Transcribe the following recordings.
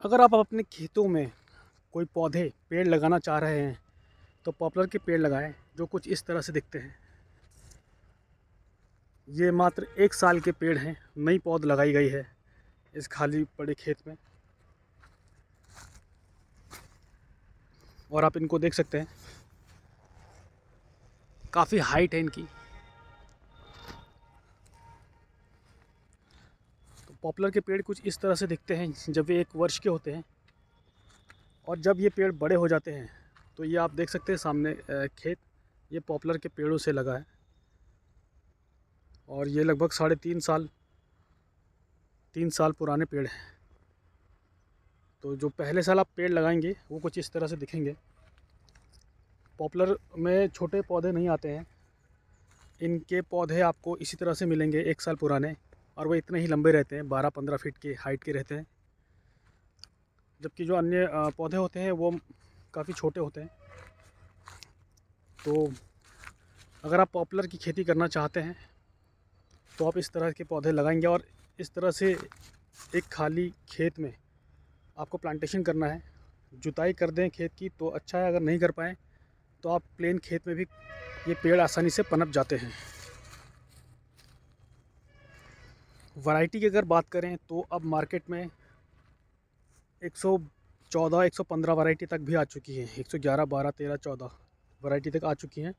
अगर आप अपने खेतों में कोई पौधे पेड़ लगाना चाह रहे हैं तो पॉपुलर के पेड़ लगाएं जो कुछ इस तरह से दिखते हैं। ये मात्र 1 साल के पेड़ हैं। नई पौध लगाई गई है इस खाली पड़े खेत में और आप इनको देख सकते हैं, काफ़ी हाइट है इनकी। तो पॉपुलर के पेड़ कुछ इस तरह से दिखते हैं जब ये 1 वर्ष के होते हैं और जब ये पेड़ बड़े हो जाते हैं तो ये आप देख सकते हैं सामने खेत, ये पॉपुलर के पेड़ों से लगा है और ये लगभग 3.5 साल पुराने पेड़ हैं। तो जो पहले साल आप पेड़ लगाएंगे वो कुछ इस तरह से दिखेंगे। पॉपुलर में छोटे पौधे नहीं आते हैं, इनके पौधे आपको इसी तरह से मिलेंगे 1 साल पुराने और वो इतने ही लंबे रहते हैं, 12-15 फीट के हाइट के रहते हैं। जबकि जो अन्य पौधे होते हैं वो काफ़ी छोटे होते हैं। तो अगर आप पॉपुलर की खेती करना चाहते हैं तो आप इस तरह के पौधे लगाएंगे और इस तरह से एक खाली खेत में आपको प्लांटेशन करना है। जुताई कर दें खेत की तो अच्छा है, अगर नहीं कर पाएँ तो आप प्लेन खेत में भी ये पेड़ आसानी से पनप जाते हैं। वैरायटी की अगर बात करें तो अब मार्केट में 114, 115 वैरायटी तक भी आ चुकी है। 111, 12, 13, 14 वैरायटी तक आ चुकी हैं।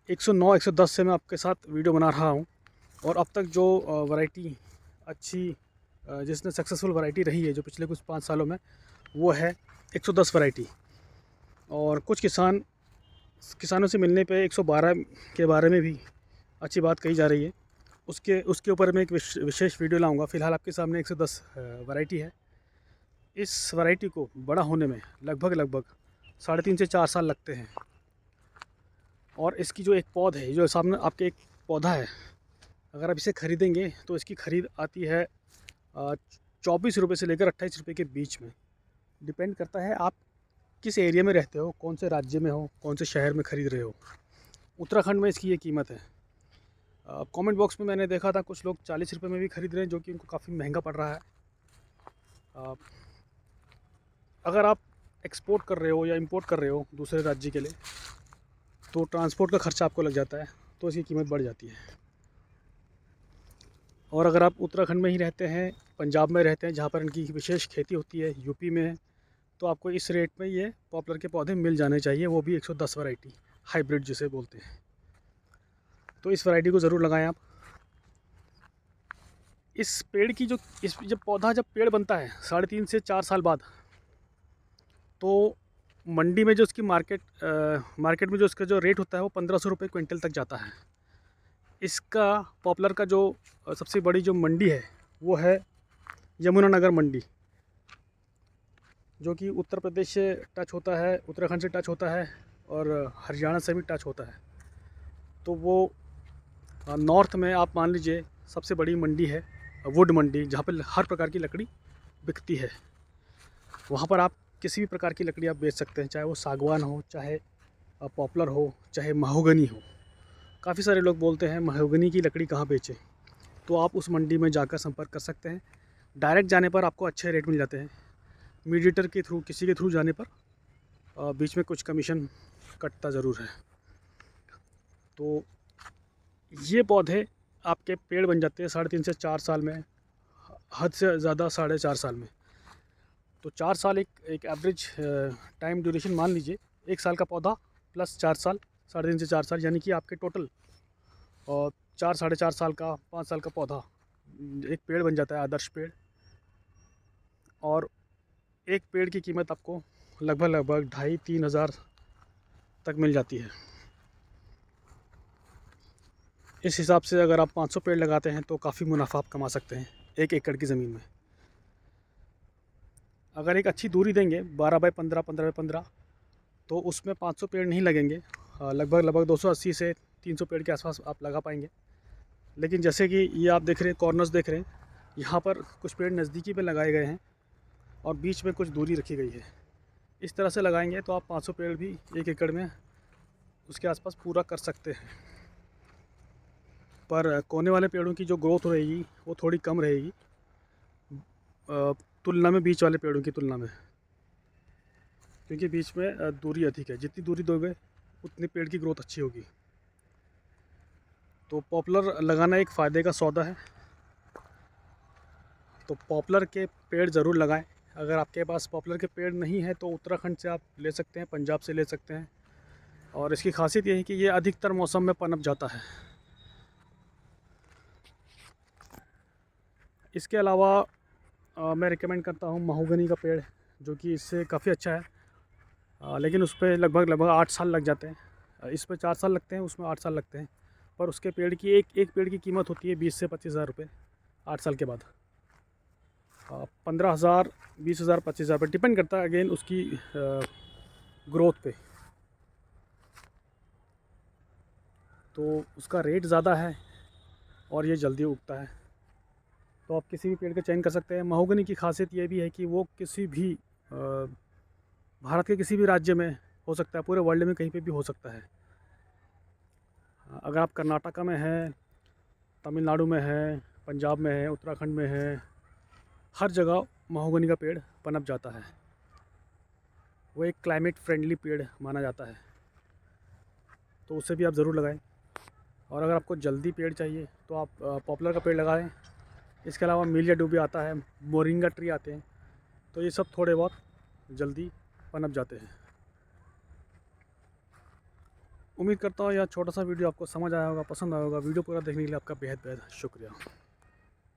109, 110 से मैं आपके साथ वीडियो बना रहा हूँ और अब तक जो वैरायटी अच्छी जिसने सक्सेसफुल वैरायटी रही है जो पिछले कुछ 5 सालों में, वो है 110 वैरायटी। और कुछ किसानों से मिलने पे 112 के बारे में भी अच्छी बात कही जा रही है। उसके ऊपर मैं एक विशेष वीडियो लाऊंगा। फ़िलहाल आपके सामने 110 वैरायटी है। इस वैरायटी को बड़ा होने में लगभग 3.5 से 4 साल लगते हैं। और इसकी जो एक पौध है, जो सामने आपके एक पौधा है, अगर आप इसे ख़रीदेंगे तो इसकी ख़रीद आती है 24 रुपये से लेकर 28 रुपये के बीच में। डिपेंड करता है आप किस एरिया में रहते हो, कौन से राज्य में हो, कौन से शहर में ख़रीद रहे हो। उत्तराखंड में इसकी ये कीमत है। कमेंट बॉक्स में मैंने देखा था कुछ लोग 40 रुपये में भी ख़रीद रहे हैं, जो कि उनको काफ़ी महंगा पड़ रहा है। अगर आप एक्सपोर्ट कर रहे हो या इंपोर्ट कर रहे हो दूसरे राज्य के लिए तो ट्रांसपोर्ट का ख़र्चा आपको लग जाता है, तो इसकी कीमत बढ़ जाती है। और अगर आप उत्तराखंड में ही रहते हैं, पंजाब में रहते हैं जहाँ पर इनकी विशेष खेती होती है, यूपी में है, तो आपको इस रेट में ये पॉपुलर के पौधे मिल जाने चाहिए, वो भी 110 वैरायटी हाइब्रिड जिसे बोलते हैं। तो इस वैरायटी को ज़रूर लगाएं आप। इस पेड़ की जब पेड़ बनता है 3.5 से 4 साल बाद, तो मंडी में जो उसकी मार्केट में जो इसका जो रेट होता है वो 1500 रुपये क्विंटल तक जाता है। इसका पॉपुलर का जो सबसे बड़ी जो मंडी है वो है यमुनानगर मंडी, जो कि उत्तर प्रदेश से टच होता है, उत्तराखंड से टच होता है और हरियाणा से भी टच होता है। तो वो नॉर्थ में आप मान लीजिए सबसे बड़ी मंडी है वुड मंडी, जहाँ पर हर प्रकार की लकड़ी बिकती है। वहाँ पर आप किसी भी प्रकार की लकड़ी आप बेच सकते हैं, चाहे वो सागवान हो, चाहे पॉपुलर हो, चाहे महोगनी हो। काफ़ी सारे लोग बोलते हैं महोगनी की लकड़ी कहाँ बेचें, तो आप उस मंडी में जाकर संपर्क कर सकते हैं। डायरेक्ट जाने पर आपको अच्छे रेट मिल जाते हैं। मीडिएटर के थ्रू, किसी के थ्रू जाने पर बीच में कुछ कमीशन कटता ज़रूर है। तो ये पौधे आपके पेड़ बन जाते हैं 3.5 से 4 साल में, हद से ज़्यादा 4.5 साल में। तो 4 साल एक एवरेज टाइम ड्यूरेशन मान लीजिए। 1 साल का पौधा प्लस 4 साल, 3.5 से 4 साल, यानी कि आपके टोटल और 4-4.5 साल का, 5 साल का पौधा एक पेड़ बन जाता है, आदर्श पेड़। और एक पेड़ की कीमत आपको लगभग 2,500-3 हज़ार तक मिल जाती है। इस हिसाब से अगर आप 500 पेड़ लगाते हैं तो काफ़ी मुनाफा आप कमा सकते हैं 1 एकड़ की ज़मीन में। अगर एक अच्छी दूरी देंगे 12 बाई 15, 15 बाई 15, तो उसमें 500 पेड़ नहीं लगेंगे, लगभग 280 से 300 पेड़ के आसपास आप लगा पाएंगे। लेकिन जैसे कि ये आप देख रहे हैं, कॉर्नर्स देख रहे हैं, यहाँ पर कुछ पेड़ नज़दीकी में लगाए गए हैं और बीच में कुछ दूरी रखी गई है। इस तरह से लगाएंगे तो आप 500 पेड़ भी 1 एकड़ में उसके आसपास पूरा कर सकते हैं। पर कोने वाले पेड़ों की जो ग्रोथ रहेगी वो थोड़ी कम रहेगी। तुलना में, बीच वाले पेड़ों की तुलना में, क्योंकि बीच में दूरी अधिक है। जितनी दूरी दोगे उतनी पेड़ की ग्रोथ अच्छी होगी। तो पॉपुलर लगाना एक फ़ायदे का सौदा है। तो पॉपुलर के पेड़ ज़रूर लगाएं। अगर आपके पास पॉपुलर के पेड़ नहीं है तो उत्तराखंड से आप ले सकते हैं, पंजाब से ले सकते हैं। और इसकी खासियत ये है कि ये अधिकतर मौसम में पनप जाता है। इसके अलावा मैं रिकमेंड करता हूँ महोगनी का पेड़, जो कि इससे काफ़ी अच्छा है। लेकिन उस पर लगभग 8 साल लग जाते हैं। इस पर 4 साल लगते हैं, उसमें 8 साल लगते हैं। पर उसके पेड़ की एक पेड़ की कीमत होती है 20 से 25 हज़ार रुपये 8 साल के बाद। 15,000, 20,000, 25,000 पर डिपेंड करता है अगेन उसकी ग्रोथ पे। तो उसका रेट ज़्यादा है और ये जल्दी उगता है। तो आप किसी भी पेड़ का चयन कर सकते हैं। महोगनी की खासियत ये भी है कि वो किसी भी भारत के किसी भी राज्य में हो सकता है, पूरे वर्ल्ड में कहीं पे भी हो सकता है। अगर आप कर्नाटका में हैं, तमिलनाडु में हैं, पंजाब में हैं, उत्तराखंड में हैं, हर जगह महोगनी का पेड़ पनप जाता है। वो एक क्लाइमेट फ्रेंडली पेड़ माना जाता है, तो उसे भी आप ज़रूर लगाएं। और अगर आपको जल्दी पेड़ चाहिए तो आप पॉपुलर का पेड़ लगाएं। इसके अलावा मीलिया डूबी आता है, मोरिंगा ट्री आते हैं, तो ये सब थोड़े बहुत जल्दी पनप जाते हैं। उम्मीद करता हूँ यह छोटा सा वीडियो आपको समझ आया होगा, पसंद आया होगा। वीडियो पूरा देखने के लिए आपका बेहद बेहद शुक्रिया।